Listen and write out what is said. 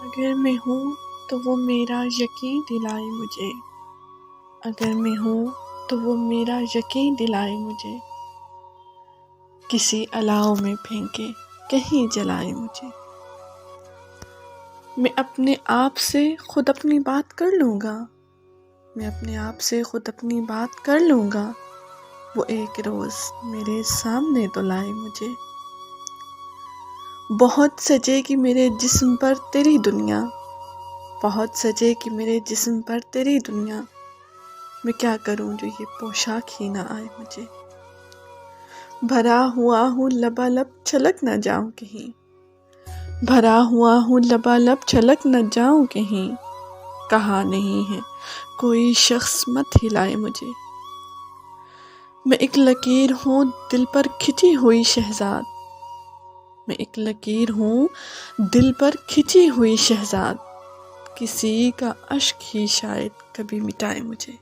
اگر میں ہوں تو وہ میرا یقین دلائے مجھے، اگر میں ہوں تو وہ میرا یقین دلائے مجھے، کسی الاؤ میں پھینکے کہیں جلائے مجھے۔ میں اپنے آپ سے خود اپنی بات کر لوں گا، میں اپنے آپ سے خود اپنی بات کر لوں گا، وہ ایک روز میرے سامنے تو لائے مجھے۔ بہت سجے گی میرے جسم پر تیری دنیا، بہت سجے گی میرے جسم پر تیری دنیا، میں کیا کروں جو یہ پوشاک ہی نہ آئے مجھے۔ بھرا ہوا ہوں لبالب چھلک نہ جاؤں کہیں، بھرا ہوا ہوں لبالب چھلک نہ جاؤں کہیں، کہا نہیں ہے کوئی شخص مت ہلائے مجھے۔ میں ایک لکیر ہوں دل پر کھچی ہوئی شہزاد، میں ایک لکیر ہوں دل پر کھچی ہوئی شہزاد، کسی کا اشک ہی شاید کبھی مٹائے مجھے۔